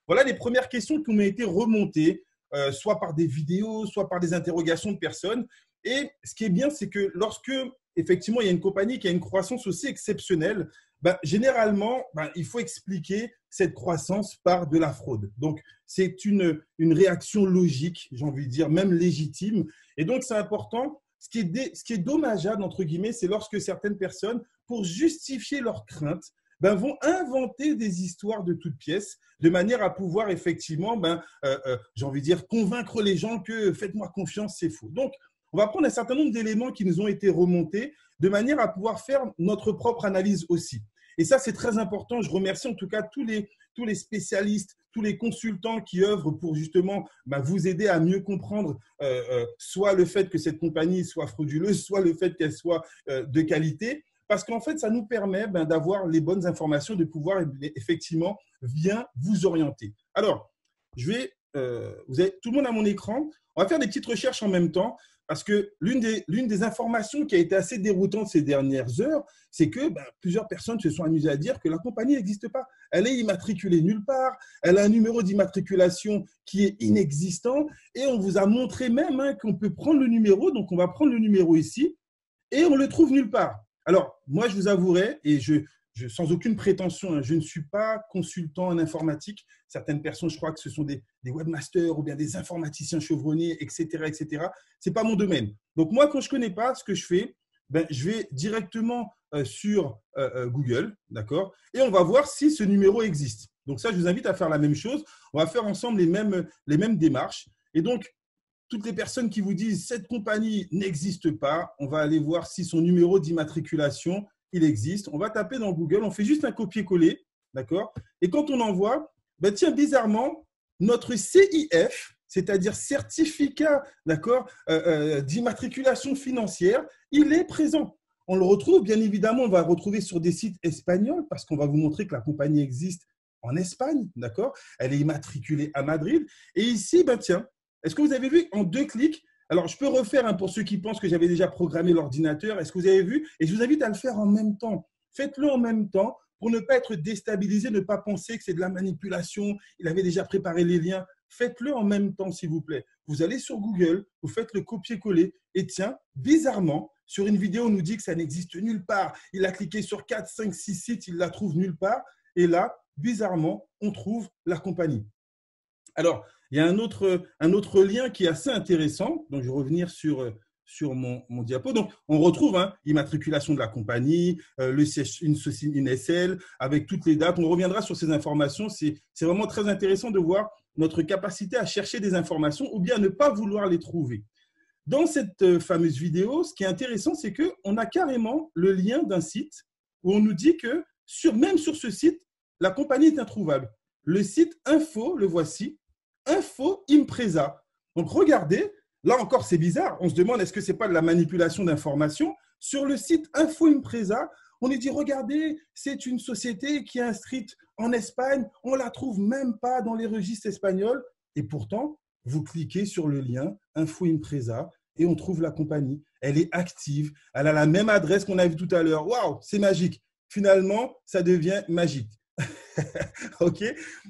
Voilà les premières questions qui m'ont été remontées, soit par des vidéos, soit par des interrogations de personnes. Et ce qui est bien, c'est que lorsque, effectivement, il y a une compagnie qui a une croissance aussi exceptionnelle, généralement, il faut expliquer cette croissance par de la fraude. Donc, c'est une réaction logique, j'ai envie de dire, même légitime. Et donc, c'est important. Ce qui est dommageable, entre guillemets, c'est lorsque certaines personnes, pour justifier leurs craintes, vont inventer des histoires de toutes pièces de manière à pouvoir effectivement, j'ai envie de dire, convaincre les gens que faites-moi confiance, c'est faux. Donc, on va prendre un certain nombre d'éléments qui nous ont été remontés de manière à pouvoir faire notre propre analyse aussi. Et ça, c'est très important. Je remercie en tout cas tous les spécialistes, tous les consultants qui œuvrent pour justement vous aider à mieux comprendre soit le fait que cette compagnie soit frauduleuse, soit le fait qu'elle soit de qualité. Parce qu'en fait, ça nous permet d'avoir les bonnes informations, de pouvoir effectivement bien vous orienter. Alors, vous avez tout le monde à mon écran. On va faire des petites recherches en même temps. Parce que l'une des informations qui a été assez déroutante ces dernières heures, c'est que plusieurs personnes se sont amusées à dire que la compagnie n'existe pas. Elle est immatriculée nulle part, elle a un numéro d'immatriculation qui est inexistant et on vous a montré même qu'on peut prendre le numéro, donc on va prendre le numéro ici et on le trouve nulle part. Alors, moi, je vous avouerai, et sans aucune prétention, je ne suis pas consultant en informatique. Certaines personnes, je crois que ce sont des webmasters ou bien des informaticiens chevronnés, etc. etc. Ce n'est pas mon domaine. Donc, moi, quand je ne connais pas ce que je fais, je vais directement sur Google, d'accord, et on va voir si ce numéro existe. Donc, ça, je vous invite à faire la même chose. On va faire ensemble les mêmes démarches. Et donc, toutes les personnes qui vous disent « cette compagnie n'existe pas », on va aller voir si son numéro d'immatriculation il existe. On va taper dans Google, on fait juste un copier-coller, d'accord? Et quand on envoie, tiens, bizarrement, notre CIF, c'est-à-dire certificat, d'accord, d'immatriculation financière, il est présent. On le retrouve, bien évidemment, on va le retrouver sur des sites espagnols parce qu'on va vous montrer que la compagnie existe en Espagne, d'accord? Elle est immatriculée à Madrid. Et ici, tiens, est-ce que vous avez vu en 2 clics? Alors, je peux refaire pour ceux qui pensent que j'avais déjà programmé l'ordinateur. Est-ce que vous avez vu? Et je vous invite à le faire en même temps. Faites-le en même temps pour ne pas être déstabilisé, ne pas penser que c'est de la manipulation. Il avait déjà préparé les liens. Faites-le en même temps, s'il vous plaît. Vous allez sur Google, vous faites le copier-coller. Et tiens, bizarrement, sur une vidéo, on nous dit que ça n'existe nulle part. Il a cliqué sur 4, 5, 6 sites, il ne la trouve nulle part. Et là, bizarrement, on trouve la compagnie. Alors, il y a un autre lien qui est assez intéressant. Donc, je vais revenir sur mon diapo. Donc, on retrouve immatriculation de la compagnie, une SL avec toutes les dates. On reviendra sur ces informations. C'est vraiment très intéressant de voir notre capacité à chercher des informations ou bien à ne pas vouloir les trouver. Dans cette fameuse vidéo, ce qui est intéressant, c'est qu'on a carrément le lien d'un site où on nous dit que même sur ce site, la compagnie est introuvable. Le site info, le voici. Info Impresa. Donc, regardez, là encore, c'est bizarre. On se demande, est-ce que ce n'est pas de la manipulation d'informations? Sur le site Info Impresa, on est dit, regardez, c'est une société qui est inscrite en Espagne. On ne la trouve même pas dans les registres espagnols. Et pourtant, vous cliquez sur le lien Info Impresa et on trouve la compagnie. Elle est active. Elle a la même adresse qu'on a vu tout à l'heure. Waouh, c'est magique. Finalement, ça devient magique. OK?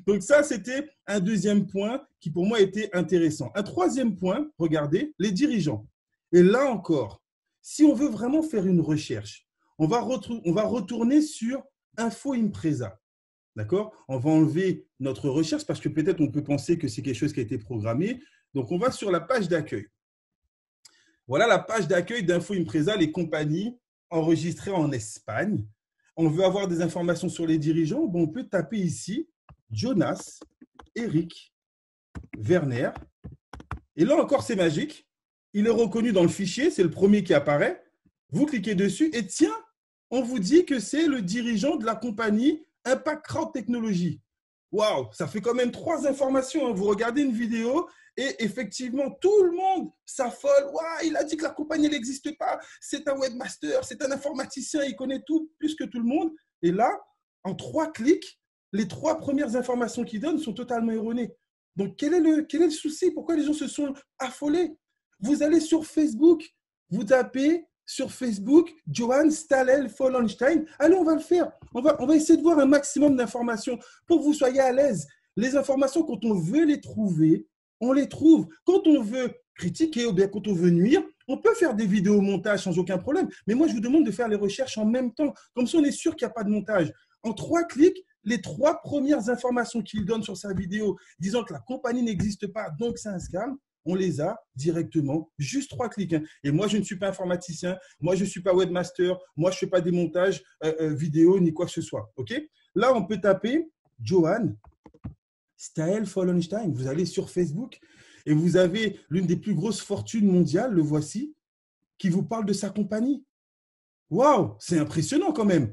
Donc ça, c'était un deuxième point qui pour moi était intéressant. Un troisième point, regardez, les dirigeants. Et là encore, si on veut vraiment faire une recherche, on va retourner sur Info Impresa. D'accord? On va enlever notre recherche parce que peut-être on peut penser que c'est quelque chose qui a été programmé. Donc, on va sur la page d'accueil. Voilà la page d'accueil d'Info Impresa, les compagnies enregistrées en Espagne. On veut avoir des informations sur les dirigeants, on peut taper ici Jonas, Eric, Werner. Et là encore, c'est magique. Il est reconnu dans le fichier, c'est le premier qui apparaît. Vous cliquez dessus et tiens, on vous dit que c'est le dirigeant de la compagnie Impact Crowd Technology. Waouh, ça fait quand même 3 informations. Vous regardez une vidéo et effectivement, tout le monde s'affole. Waouh, il a dit que la compagnie n'existe pas. C'est un webmaster, c'est un informaticien, il connaît tout plus que tout le monde. Et là, en 3 clics, les 3 premières informations qu'il donne sont totalement erronées. Donc, quel est le souci? Pourquoi les gens se sont affolés? Vous allez sur Facebook, vous tapez sur Facebook, Johann Stallel Vollenstein. Allez, on va le faire. On va essayer de voir un maximum d'informations pour que vous soyez à l'aise. Les informations, quand on veut les trouver, on les trouve. Quand on veut critiquer ou bien quand on veut nuire, on peut faire des vidéos montage sans aucun problème. Mais moi, je vous demande de faire les recherches en même temps. Comme ça, on est sûr qu'il n'y a pas de montage. En 3 clics, les 3 premières informations qu'il donne sur sa vidéo, disant que la compagnie n'existe pas, donc c'est un scam, on les a directement, juste 3 clics. Et moi, je ne suis pas informaticien, moi, je ne suis pas webmaster, moi, je ne fais pas des montages vidéo ni quoi que ce soit. Okay. Là, on peut taper Johan Staël Follenstein. Vous allez sur Facebook et vous avez l'une des plus grosses fortunes mondiales, le voici, qui vous parle de sa compagnie. Waouh, c'est impressionnant quand même.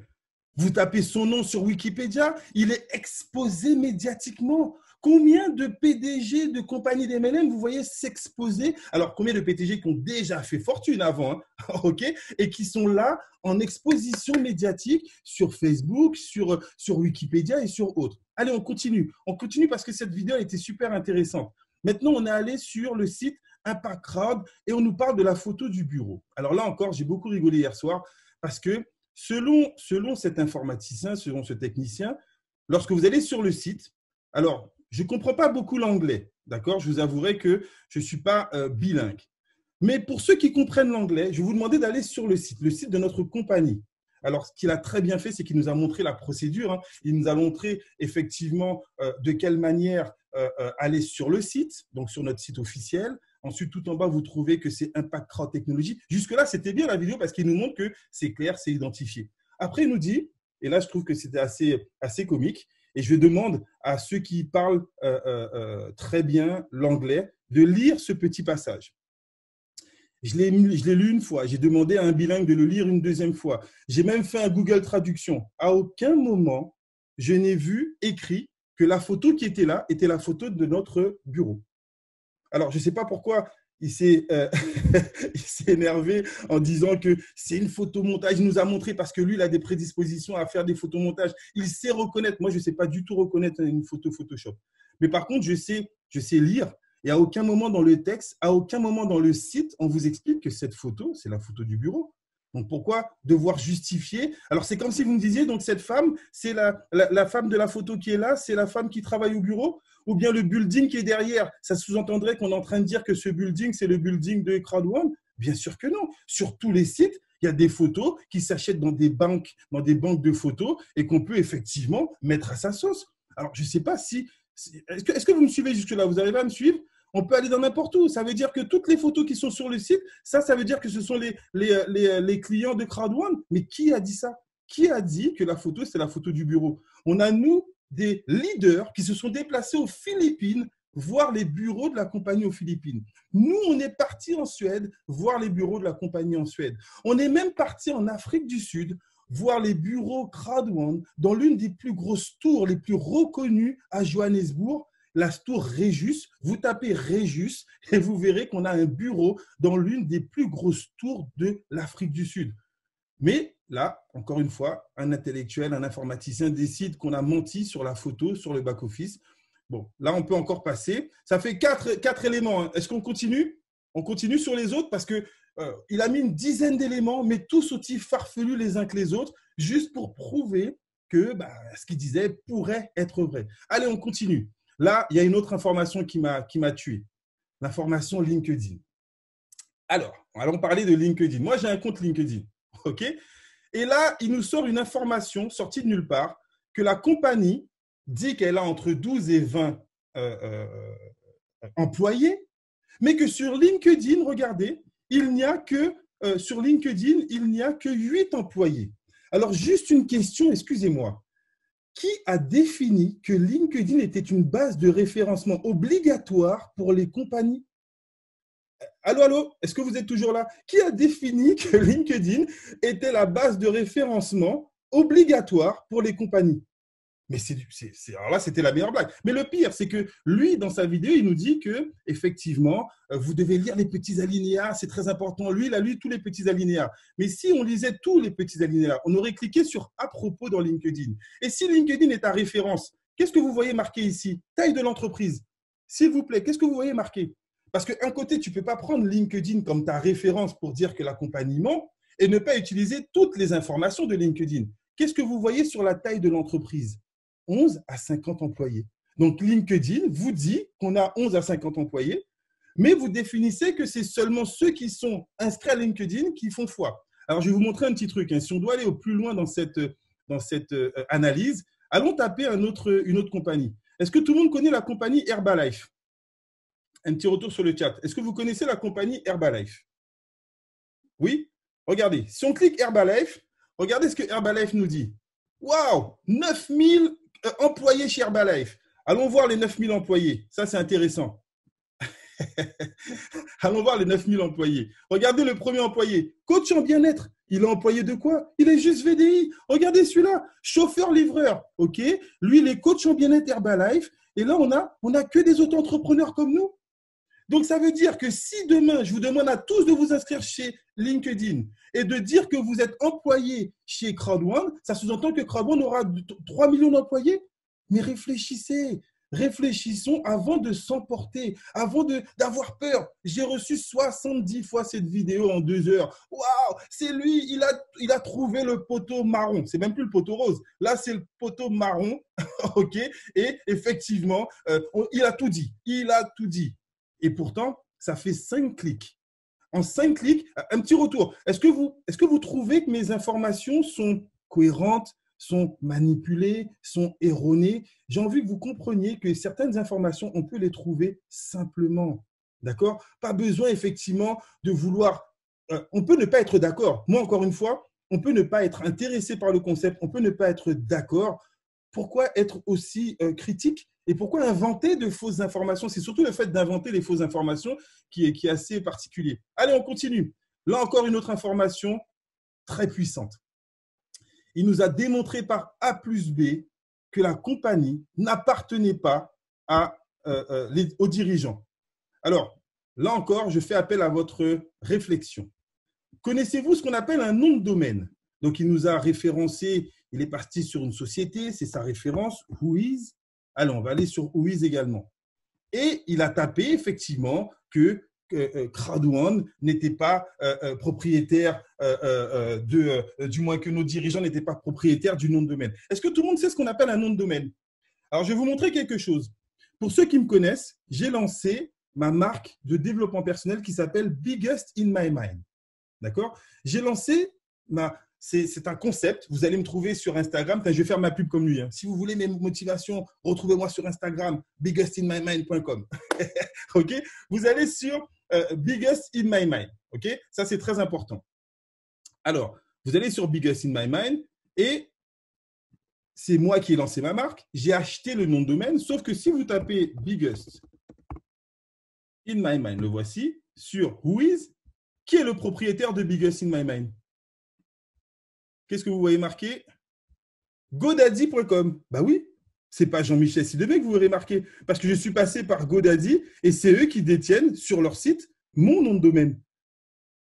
Vous tapez son nom sur Wikipédia, il est exposé médiatiquement. Combien de PDG de compagnies d'MLM vous voyez s'exposer? Alors, combien de PDG qui ont déjà fait fortune avant, hein, ok, et qui sont là en exposition médiatique sur Facebook, sur Wikipédia et sur autres. Allez, on continue. On continue parce que cette vidéo a été super intéressante. Maintenant, on est allé sur le site Impact Crowd et on nous parle de la photo du bureau. Alors là encore, j'ai beaucoup rigolé hier soir parce que selon cet informaticien, selon ce technicien, lorsque vous allez sur le site, alors, je ne comprends pas beaucoup l'anglais, d'accord? Je vous avouerai que je ne suis pas bilingue. Mais pour ceux qui comprennent l'anglais, je vais vous demander d'aller sur le site de notre compagnie. Alors, ce qu'il a très bien fait, c'est qu'il nous a montré la procédure. Hein. Il nous a montré effectivement de quelle manière aller sur le site, donc sur notre site officiel. Ensuite, tout en bas, vous trouvez que c'est Impact Crowd Technologies. Jusque-là, c'était bien la vidéo parce qu'il nous montre que c'est clair, c'est identifié. Après, il nous dit, et là, je trouve que c'était assez comique, et je demande à ceux qui parlent très bien l'anglais de lire ce petit passage. Je l'ai lu une fois, j'ai demandé à un bilingue de le lire une deuxième fois. J'ai même fait un Google Traduction. À aucun moment, je n'ai vu écrit que la photo qui était là était la photo de notre bureau. Alors, je ne sais pas pourquoi il s'est énervé en disant que c'est une photomontage. Il nous a montré parce que lui, il a des prédispositions à faire des photomontages. Il sait reconnaître. Moi, je ne sais pas du tout reconnaître une photo Photoshop. Mais par contre, je sais lire. Et à aucun moment dans le texte, à aucun moment dans le site, on vous explique que cette photo, c'est la photo du bureau. Donc, pourquoi devoir justifier? Alors, c'est comme si vous me disiez, donc cette femme, c'est la femme de la photo qui est là, c'est la femme qui travaille au bureau, ou bien le building qui est derrière. Ça sous-entendrait qu'on est en train de dire que ce building, c'est le building de Crowd1? Bien sûr que non. Sur tous les sites, il y a des photos qui s'achètent dans des banques de photos et qu'on peut effectivement mettre à sa sauce. Alors, je ne sais pas si… Est-ce que vous me suivez jusque-là? Vous arrivez à me suivre? On peut aller dans n'importe où. Ça veut dire que toutes les photos qui sont sur le site, ça veut dire que ce sont les clients de Crowd1. Mais qui a dit ça? Qui a dit que la photo, c'est la photo du bureau? On a, nous, des leaders qui se sont déplacés aux Philippines voir les bureaux de la compagnie aux Philippines. Nous, on est partis en Suède voir les bureaux de la compagnie en Suède. On est même parti en Afrique du Sud voir les bureaux Crowd1 dans l'une des plus grosses tours, les plus reconnues à Johannesburg, la tour Regus. Vous tapez Regus et vous verrez qu'on a un bureau dans l'une des plus grosses tours de l'Afrique du Sud. Mais là, encore une fois, un intellectuel, un informaticien décide qu'on a menti sur la photo, sur le back-office. Bon, là, on peut encore passer. Ça fait quatre éléments. Hein. Est-ce qu'on continue? On continue sur les autres parce qu'il a mis une dizaine d'éléments, mais tous aussi farfelus les uns que les autres, juste pour prouver que ce qu'il disait pourrait être vrai. Allez, on continue. Là, il y a une autre information qui m'a tué. L'information LinkedIn. Alors, allons parler de LinkedIn. Moi, j'ai un compte LinkedIn. OK? Et là, il nous sort une information sortie de nulle part que la compagnie dit qu'elle a entre 12 et 20 employés, mais que sur LinkedIn, regardez, sur LinkedIn, il n'y a que 8 employés. Alors, juste une question, excusez-moi. Qui a défini que LinkedIn était une base de référencement obligatoire pour les compagnies? Allô, est-ce que vous êtes toujours là? Qui a défini que LinkedIn était la base de référencement obligatoire pour les compagnies? Mais alors là, c'était la meilleure blague. Mais le pire, c'est que lui, dans sa vidéo, il nous dit que effectivement, vous devez lire les petits alinéas, c'est très important. Lui, il a lu tous les petits alinéas. Mais si on lisait tous les petits alinéas, on aurait cliqué sur « À propos » dans LinkedIn. Et si LinkedIn est ta référence, qu'est-ce que vous voyez marqué ici? Taille de l'entreprise. S'il vous plaît, qu'est-ce que vous voyez marqué? Parce qu'un côté, tu ne peux pas prendre LinkedIn comme ta référence pour dire que la compagnie ment et ne pas utiliser toutes les informations de LinkedIn. Qu'est-ce que vous voyez sur la taille de l'entreprise? 11 à 50 employés. Donc, LinkedIn vous dit qu'on a 11 à 50 employés, mais vous définissez que c'est seulement ceux qui sont inscrits à LinkedIn qui font foi. Alors, je vais vous montrer un petit truc. Si on doit aller au plus loin dans cette analyse, allons taper une autre compagnie. Est-ce que tout le monde connaît la compagnie Herbalife? Un petit retour sur le chat. Est-ce que vous connaissez la compagnie Herbalife? Oui? Regardez, si on clique Herbalife, regardez ce que Herbalife nous dit. Waouh! 9000 employés chez Herbalife. Allons voir les 9000 employés. Ça, c'est intéressant. Allons voir les 9000 employés. Regardez le premier employé. Coach en bien-être. Il est employé de quoi? Il est juste VDI. Regardez celui-là. Chauffeur-livreur. OK? Lui, il est coach en bien-être Herbalife. Et là, on a que des auto-entrepreneurs comme nous. Donc, ça veut dire que si demain, je vous demande à tous de vous inscrire chez LinkedIn et de dire que vous êtes employé chez Crowd1, ça sous-entend que Crowd1 aura 3 millions d'employés. Mais réfléchissez. Réfléchissons avant de s'emporter, avant d'avoir peur. J'ai reçu 70 fois cette vidéo en 2 heures. Waouh, c'est lui, il a trouvé le poteau marron. C'est même plus le poteau rose. Là, c'est le poteau marron. OK? Et effectivement, il a tout dit. Il a tout dit. Et pourtant, ça fait 5 clics. En 5 clics, un petit retour. Est-ce que vous trouvez que mes informations sont cohérentes, sont manipulées, sont erronées? J'ai envie que vous compreniez que certaines informations, on peut les trouver simplement. D'accord? Pas besoin effectivement de vouloir… on peut ne pas être d'accord. Moi, encore une fois, on peut ne pas être intéressé par le concept, on peut ne pas être d'accord. Pourquoi être aussi critique? Et pourquoi inventer de fausses informations? C'est surtout le fait d'inventer les fausses informations qui est assez particulier. Allez, on continue. Là encore, une autre information très puissante. Il nous a démontré par A plus B que la compagnie n'appartenait pas aux dirigeants. Alors, là encore, je fais appel à votre réflexion. Connaissez-vous ce qu'on appelle un nom de domaine? Donc, il nous a référencé, il est parti sur une société, c'est sa référence, Whois. Alors, on va aller sur Whois également. Et il a tapé effectivement que Crowd1 n'était pas propriétaire, du moins que nos dirigeants n'étaient pas propriétaires du nom de domaine. Est-ce que tout le monde sait ce qu'on appelle un nom de domaine? Alors, je vais vous montrer quelque chose. Pour ceux qui me connaissent, j'ai lancé ma marque de développement personnel qui s'appelle Biggest in My Mind. D'accord? J'ai lancé c'est un concept. Vous allez me trouver sur Instagram. Je vais faire ma pub comme lui. Si vous voulez mes motivations, retrouvez-moi sur Instagram, biggestinmymind.com. OK? Vous allez sur Biggest in My Mind. OK? Ça, c'est très important. Alors, vous allez sur Biggest in My Mind et c'est moi qui ai lancé ma marque. J'ai acheté le nom de domaine, sauf que si vous tapez Biggest in My Mind, le voici, sur Whois, qui est le propriétaire de Biggest in My Mind? Qu'est-ce que vous voyez marqué? GoDaddy.com. Bah oui, c'est pas Jean-Michel Sidebé que vous verrez marqué, parce que je suis passé par GoDaddy et c'est eux qui détiennent sur leur site mon nom de domaine.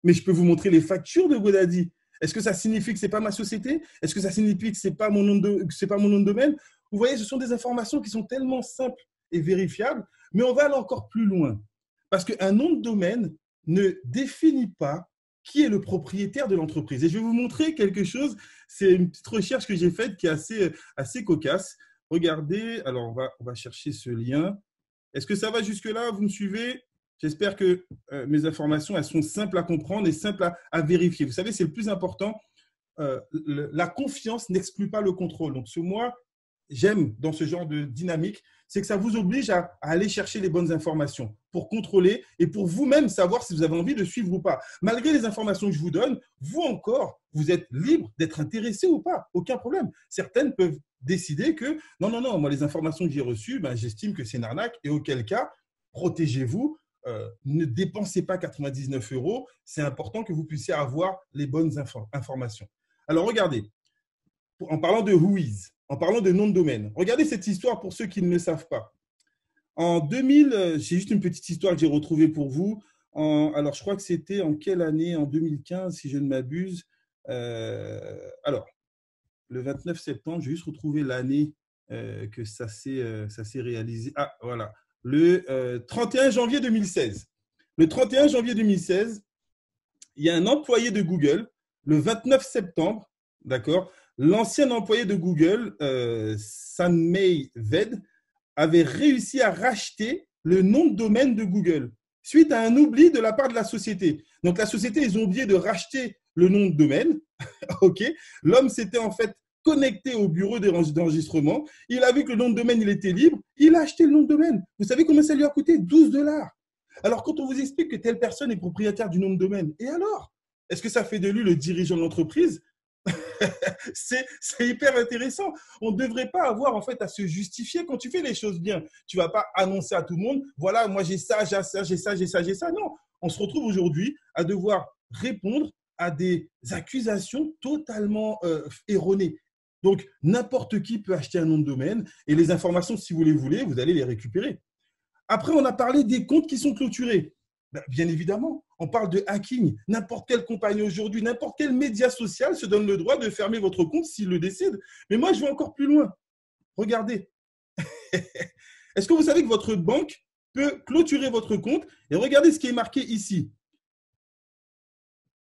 Mais je peux vous montrer les factures de GoDaddy. Est-ce que ça signifie que ce n'est pas ma société? Est-ce que ça signifie que ce n'est pas mon nom de domaine? Vous voyez, ce sont des informations qui sont tellement simples et vérifiables, mais on va aller encore plus loin. Parce qu'un nom de domaine ne définit pas qui est le propriétaire de l'entreprise. Et je vais vous montrer quelque chose. C'est une petite recherche que j'ai faite qui est assez cocasse. Regardez, alors on va chercher ce lien. Est-ce que ça va jusque-là? Vous me suivez? J'espère que mes informations, elles sont simples à comprendre et simples à vérifier. Vous savez, c'est le plus important. La confiance n'exclut pas le contrôle. Donc, ce moi, j'aime dans ce genre de dynamique, c'est que ça vous oblige à aller chercher les bonnes informations pour contrôler et pour vous-même savoir si vous avez envie de suivre ou pas. Malgré les informations que je vous donne, vous encore, vous êtes libre d'être intéressé ou pas. Aucun problème. Certaines peuvent décider que non, moi, les informations que j'ai reçues, j'estime que c'est une arnaque et auquel cas, protégez-vous. Ne dépensez pas 99 €. C'est important que vous puissiez avoir les bonnes informations. Alors, regardez, en parlant de Whois, en parlant de nom de domaine, regardez cette histoire pour ceux qui ne le savent pas. En 2000, j'ai juste une petite histoire que j'ai retrouvée pour vous. Alors, je crois que c'était en quelle année? En 2015, si je ne m'abuse. Alors, le 29 septembre, j'ai juste retrouvé l'année que ça s'est réalisé. Ah, voilà. Le 31 janvier 2016. Le 31 janvier 2016, il y a un employé de Google, le 29 septembre, d'accord, l'ancien employé de Google, San Mei Ved, avait réussi à racheter le nom de domaine de Google suite à un oubli de la part de la société. Donc, la société, ils ont oublié de racheter le nom de domaine. OK. L'homme s'était en fait connecté au bureau d'enregistrement. Il a vu que le nom de domaine, il était libre. Il a acheté le nom de domaine. Vous savez combien ça lui a coûté? 12 $. Alors, quand on vous explique que telle personne est propriétaire du nom de domaine, et alors? Est-ce que ça fait de lui le dirigeant de l'entreprise? C'est hyper intéressant. On ne devrait pas avoir en fait à se justifier quand tu fais les choses bien. Tu ne vas pas annoncer à tout le monde, voilà, moi j'ai ça, j'ai ça, j'ai ça, j'ai ça, j'ai ça. Non, on se retrouve aujourd'hui à devoir répondre à des accusations totalement erronées. Donc, n'importe qui peut acheter un nom de domaine et les informations, si vous les voulez, vous allez les récupérer. Après, on a parlé des comptes qui sont clôturés. Ben, bien évidemment, on parle de hacking. N'importe quelle compagnie aujourd'hui, n'importe quel média social se donne le droit de fermer votre compte s'il le décide. Mais moi, je vais encore plus loin. Regardez. Est-ce que vous savez que votre banque peut clôturer votre compte? Et regardez ce qui est marqué ici.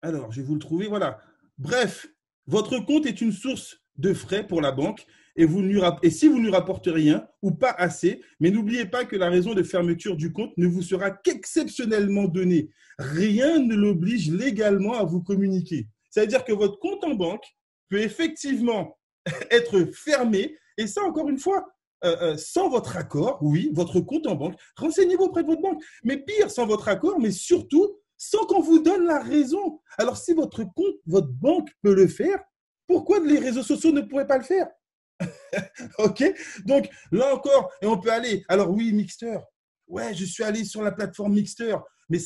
Alors, je vais vous le trouver. Voilà. Bref, votre compte est une source de frais pour la banque et si vous ne rapportez rien ou pas assez, mais n'oubliez pas que la raison de fermeture du compte ne vous sera qu'exceptionnellement donnée. Rien ne l'oblige légalement à vous communiquer. C'est-à-dire que votre compte en banque peut effectivement être fermé et ça, encore une fois, sans votre accord, oui, votre compte en banque. Renseignez-vous auprès de votre banque. Mais pire, sans votre accord, mais surtout, sans qu'on vous donne la raison. Alors, si votre compte, votre banque peut le faire, pourquoi les réseaux sociaux ne pourraient pas le faire? OK? Donc, là encore, et on peut aller. Alors, oui, Mixter. Ouais, je suis allé sur la plateforme Mixter, mais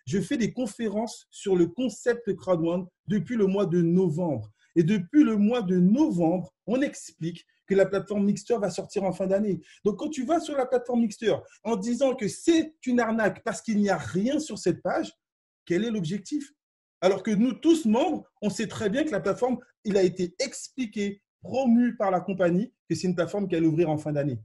je fais des conférences sur le concept crowdfunding depuis le mois de novembre. Et depuis le mois de novembre, on explique que la plateforme Mixter va sortir en fin d'année. Donc, quand tu vas sur la plateforme Mixter en disant que c'est une arnaque parce qu'il n'y a rien sur cette page, quel est l'objectif? Alors que nous tous membres, on sait très bien que la plateforme, il a été expliqué, promu par la compagnie, que c'est une plateforme qui allait ouvrir en fin d'année.